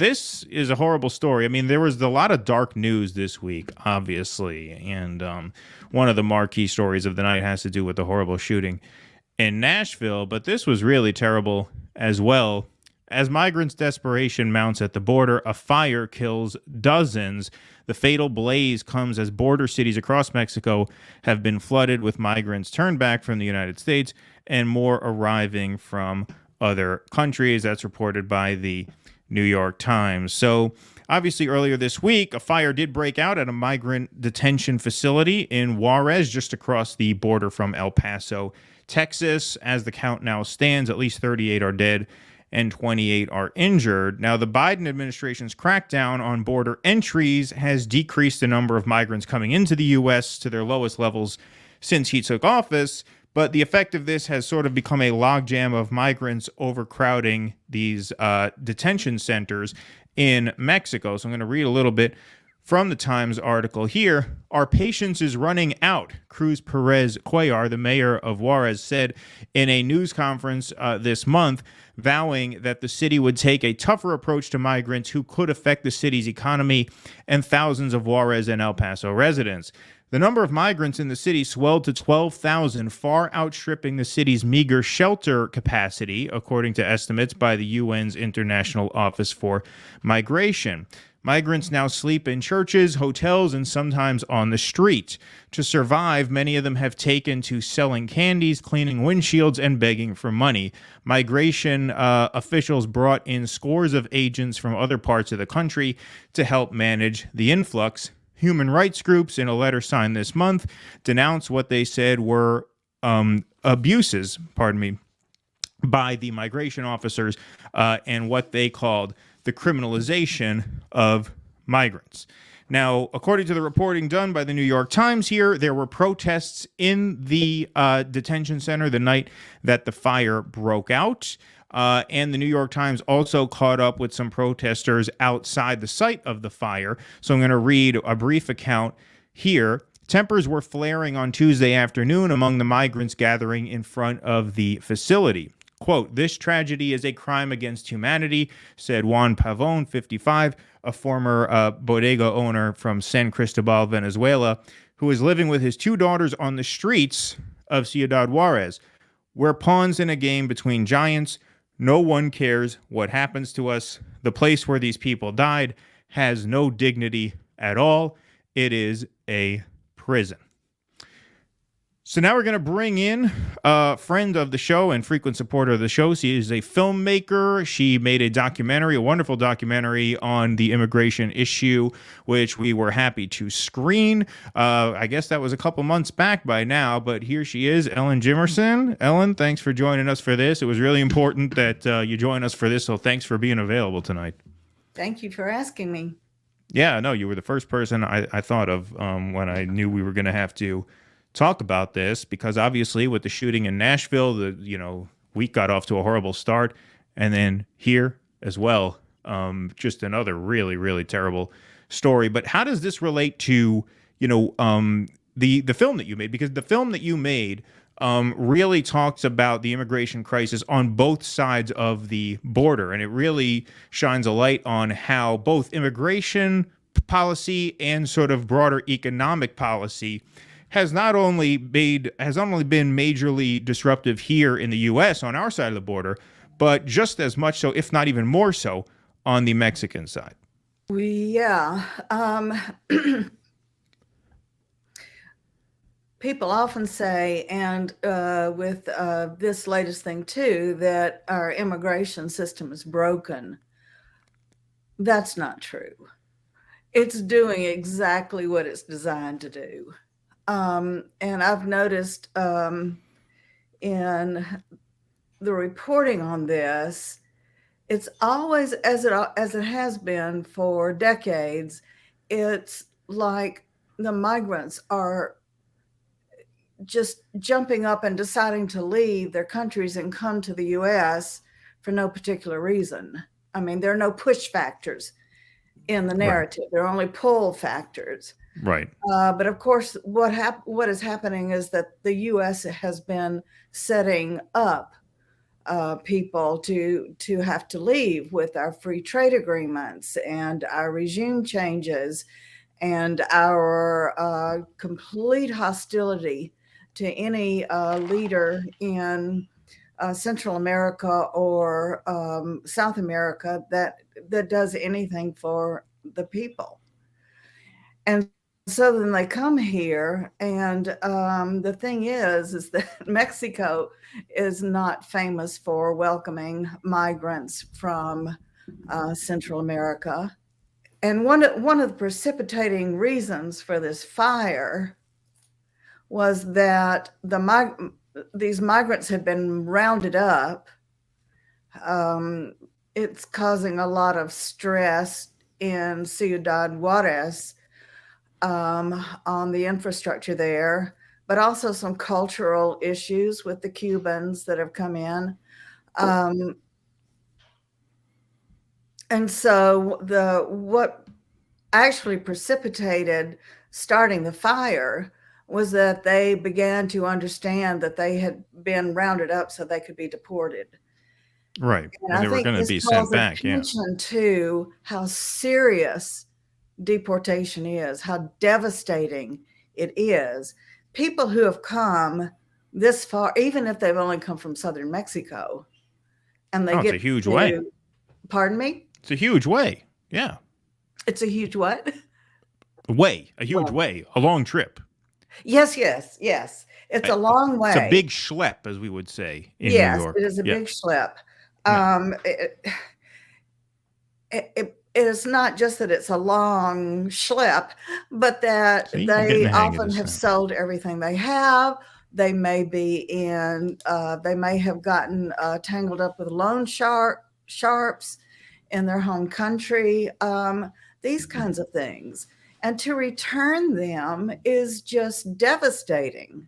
This is a horrible story. I mean, there was a lot of dark news this week, obviously, and one of the marquee stories of the night has to do with the horrible shooting in Nashville, but this was really terrible as well. As migrants' desperation mounts at the border, a fire kills dozens. The fatal blaze comes as border cities across Mexico have been flooded with migrants turned back from the United States and more arriving from other countries. That's reported by the New York Times. So, obviously, earlier this week, a fire did break out at a migrant detention facility in Juarez, just across the border from El Paso, Texas. As the count now stands, at least 38 are dead and 28 are injured. Now, the Biden administration's crackdown on border entries has decreased the number of migrants coming into the U.S. to their lowest levels since he took office. But the effect of this has sort of become a logjam of migrants overcrowding these detention centers in Mexico. So I'm going to read a little bit from the Times article here. Our patience is running out, Cruz Perez Cuellar, the mayor of Juarez, said in a news conference this month, vowing that the city would take a tougher approach to migrants who could affect the city's economy and thousands of Juarez and El Paso residents. The number of migrants in the city swelled to 12,000, far outstripping the city's meager shelter capacity, according to estimates by the UN's International Office for Migration. Migrants now sleep in churches, hotels, and sometimes on the street. To survive, many of them have taken to selling candies, cleaning windshields, and begging for money. Migration officials brought in scores of agents from other parts of the country to help manage the influx. Human rights groups, in a letter signed this month, denounced what they said were abuses, by the migration officers and what they called the criminalization of migrants. Now, according to the reporting done by the New York Times here, there were protests in the detention center the night that the fire broke out. And the New York Times also caught up with some protesters outside the site of the fire. So I'm going to read a brief account here. Tempers were flaring on Tuesday afternoon among the migrants gathering in front of the facility. Quote, "This tragedy is a crime against humanity," said Juan Pavon, 55, a former bodega owner from San Cristobal, Venezuela, who is living with his two daughters on the streets of Ciudad Juarez. "We're pawns in a game between giants. No one cares what happens to us. The place where these people died has no dignity at all. It is a prison." So now we're going to bring in a friend of the show and frequent supporter of the show. She is a filmmaker. She made a documentary, a wonderful documentary on the immigration issue, which we were happy to screen. I guess that was a couple months back by now, but here she is, Ellin Jimmerson. Ellen, thanks for joining us for this. It was really important that you join us for this, so thanks for being available tonight. Thank you for asking me. Yeah, no, you were the first person I thought of when I knew we were going to have to talk about this, because obviously with the shooting in Nashville, the week got off to a horrible start, and then here as well, just another really, really terrible story. But how does this relate to the film that you made? Because the film that you made really talks about the immigration crisis on both sides of the border, and it really shines a light on how both immigration policy and sort of broader economic policy has not only been majorly disruptive here in the U.S. on our side of the border, but just as much so, if not even more so, on the Mexican side. Yeah. People often say, and with this latest thing too, that our immigration system is broken. That's not true. It's doing exactly what it's designed to do. And I've noticed in the reporting on this, it's always, as it has been for decades, it's like the migrants are just jumping up and deciding to leave their countries and come to the U.S. for no particular reason. I mean, there are no push factors in the narrative. Right. There are only pull factors. Right. But of course, what is happening is that the U.S. has been setting up people to have to leave with our free trade agreements and our regime changes and our complete hostility to any leader in Central America or South America that does anything for the people. And so then they come here, and the thing is that Mexico is not famous for welcoming migrants from Central America. And one of the precipitating reasons for this fire was that these migrants had been rounded up. It's causing a lot of stress in Ciudad Juarez on the infrastructure there, but also some cultural issues with the Cubans that have come in. And so what actually precipitated starting the fire was that they began to understand that they had been rounded up so they could be deported. Right. And they were going to be sent back. Attention to how serious deportation is, how devastating it is. People who have come this far, even if they've only come from southern Mexico, and they get it's a huge way. Pardon me? It's a huge way. Yeah. It's a huge what? A huge way, a long trip. Yes. It's a long way. It's a big schlep, as we would say in New York. Yes, it is a big schlep. It is not just that it's a long schlep, but that they often have sold everything they have. They may be they may have gotten tangled up with loan sharps in their home country, these kinds of things. And to return them is just devastating.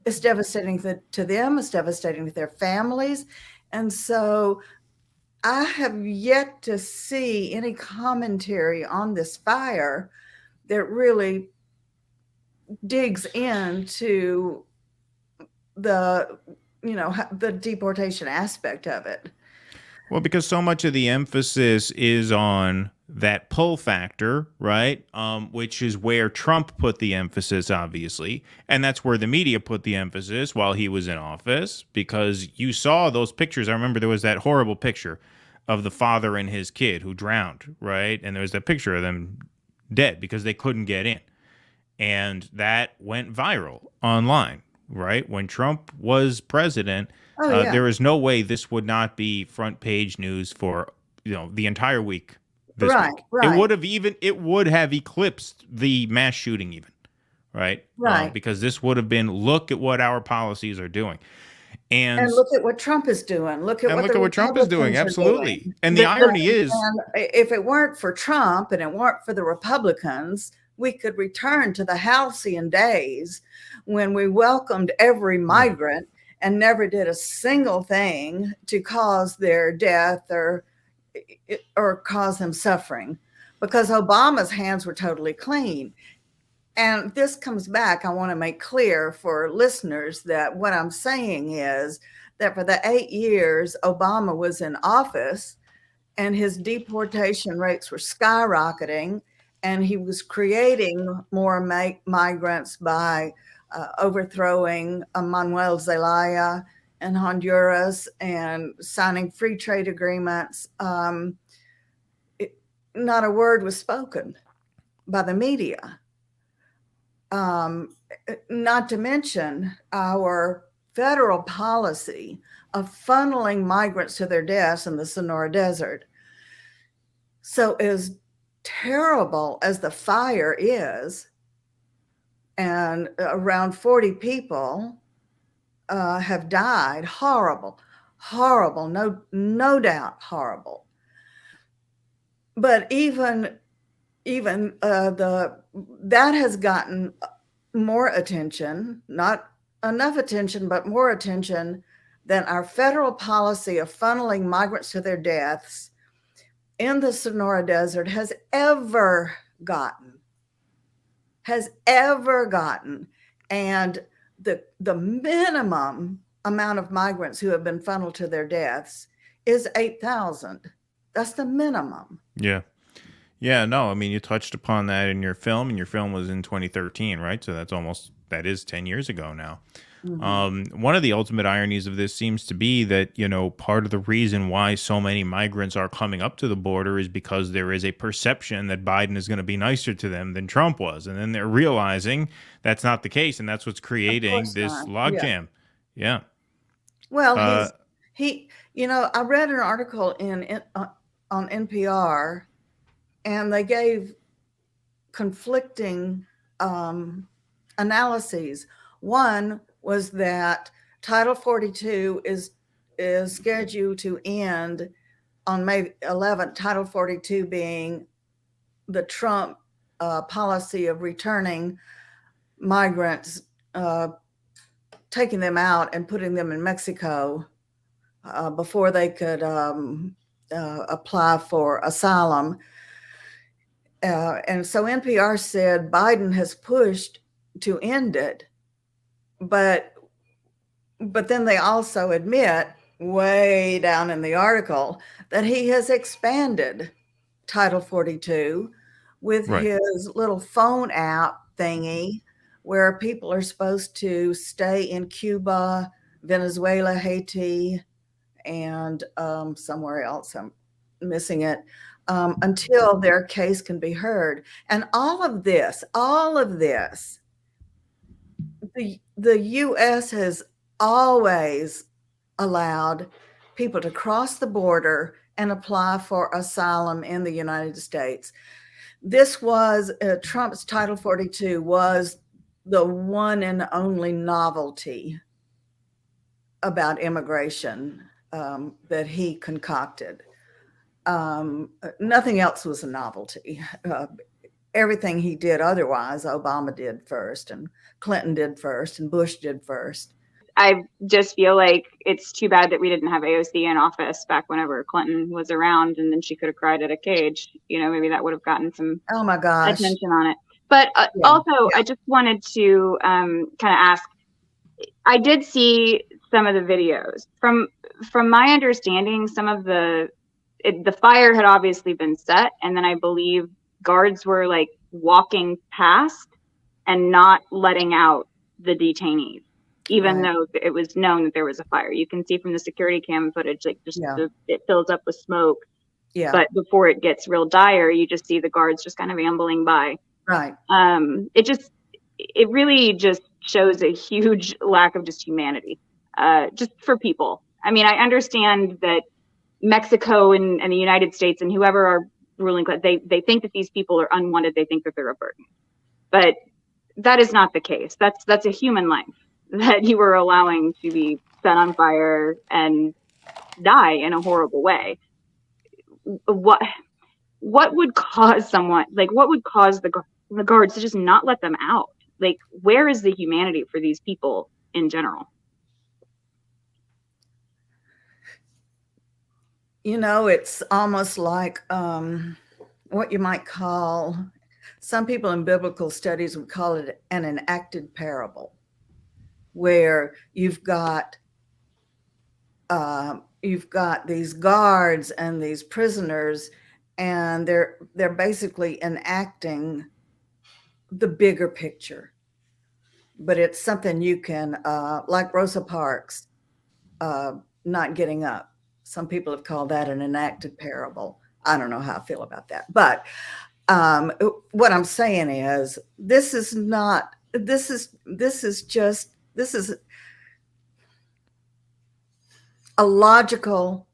It's devastating to them. It's devastating to their families. And so I have yet to see any commentary on this fire that really digs into the deportation aspect of it. Well, because so much of the emphasis is on that pull factor, right? Which is where Trump put the emphasis, obviously. And that's where the media put the emphasis while he was in office, because you saw those pictures. I remember there was that horrible picture of the father and his kid who drowned, right? And there was that picture of them dead because they couldn't get in. And that went viral online, right? When Trump was president, there is no way this would not be front page news for the entire week this week. Right. It would have eclipsed the mass shooting even, right? Because this would have been, look at what our policies are doing. And look at what Trump is doing. Look at what Trump is doing. Absolutely. And the irony is, if it weren't for Trump and it weren't for the Republicans, we could return to the halcyon days when we welcomed every migrant and never did a single thing to cause their death or cause them suffering, because Obama's hands were totally clean. And this comes back, I want to make clear for listeners that what I'm saying is that for the 8 years Obama was in office and his deportation rates were skyrocketing, and he was creating more migrants by overthrowing Manuel Zelaya in Honduras and signing free trade agreements. Not a word was spoken by the media. Not to mention our federal policy of funneling migrants to their deaths in the Sonora Desert. So as terrible as the fire is, and around 40 people have died, horrible, no doubt horrible. But even that has gotten more attention, not enough attention, but more attention than our federal policy of funneling migrants to their deaths in the Sonora Desert has ever gotten. And the minimum amount of migrants who have been funneled to their deaths is 8,000. That's the minimum. Yeah. Yeah, no, I mean, you touched upon that in your film, and your film was in 2013, right? So that is 10 years ago now. Mm-hmm. One of the ultimate ironies of this seems to be that, part of the reason why so many migrants are coming up to the border is because there is a perception that Biden is going to be nicer to them than Trump was. And then they're realizing that's not the case. And that's what's Of creating course this not. Yeah. logjam. Yeah. Well, Uh, I read an article on NPR, and they gave conflicting analyses. One was that Title 42 is scheduled to end on May 11th. Title 42 being the Trump policy of returning migrants, taking them out and putting them in Mexico before they could apply for asylum. And so NPR said Biden has pushed to end it, but then they also admit, way down in the article, that he has expanded Title 42 with right. his little phone app thingy, where people are supposed to stay in Cuba, Venezuela, Haiti, and somewhere else. I'm missing it. Until their case can be heard. And all of this, the U.S. has always allowed people to cross the border and apply for asylum in the United States. This was Trump's Title 42 was the one and only novelty about immigration that he concocted. Nothing else was a novelty. Everything he did otherwise, Obama did first, and Clinton did first, and Bush did first. I just feel like it's too bad that we didn't have AOC in office back whenever Clinton was around, and then she could have cried at a cage. Maybe that would have gotten some Oh my gosh. attention on it. But also, I just wanted to kind of ask, I did see some of the videos. From my understanding, some of the fire had obviously been set, and then I believe guards were like walking past and not letting out the detainees, even though it was known that there was a fire. You can see from the security cam footage, like it fills up with smoke. Yeah. But before it gets real dire, you just see the guards just kind of ambling by. Right. It really just shows a huge lack of just humanity, just for people. I mean, I understand that Mexico and the United States and whoever are ruling, they think that these people are unwanted. They think that they're a burden, but that is not the case. That's a human life that you were allowing to be set on fire and die in a horrible way. What would cause someone, like, what would cause the guards to just not let them out? Like, where is the humanity for these people in general? It's almost like what you might call, some people in biblical studies would call it an enacted parable, where you've got these guards and these prisoners, and they're basically enacting the bigger picture. But it's something you can, like Rosa Parks not getting up. Some people have called that an enacted parable. I don't know how I feel about that. But what I'm saying is, this is a logical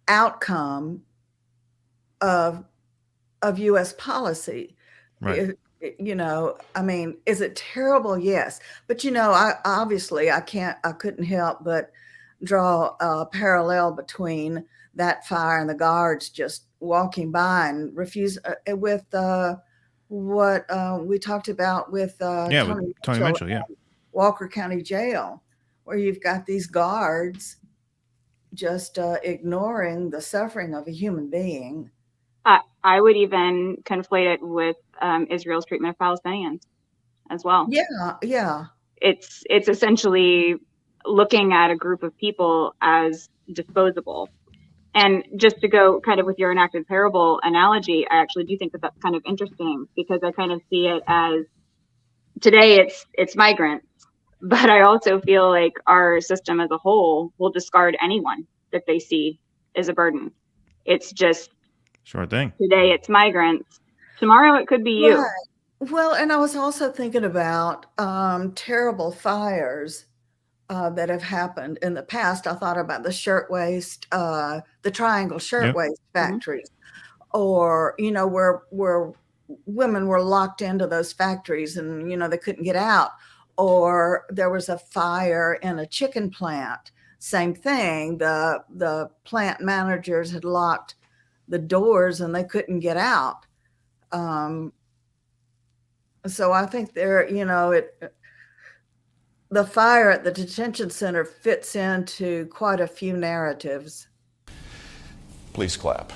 outcome of U.S. policy. Right. I mean, is it terrible? Yes. But, I couldn't help but draw a parallel between that fire and the guards just walking by and refuse with what we talked about with Tony Mitchell, Walker County Jail, where you've got these guards just ignoring the suffering of a human being. I would even conflate it with Israel's treatment of Palestinians as well. Yeah. It's essentially looking at a group of people as disposable. And just to go kind of with your enacted parable analogy, I actually do think that that's kind of interesting, because I kind of see it as, today it's migrants, but I also feel like our system as a whole will discard anyone that they see as a burden. It's just, Sure thing. today it's migrants, tomorrow it could be you. Right. Well, and I was also thinking about terrible fires that have happened in the past. I thought about the shirtwaist, the triangle shirtwaist factories, or, you know, where women were locked into those factories and, you know, they couldn't get out. Or there was a fire in a chicken plant. Same thing. The plant managers had locked the doors and they couldn't get out. So I think there, you know, the fire at the detention center fits into quite a few narratives. Please clap.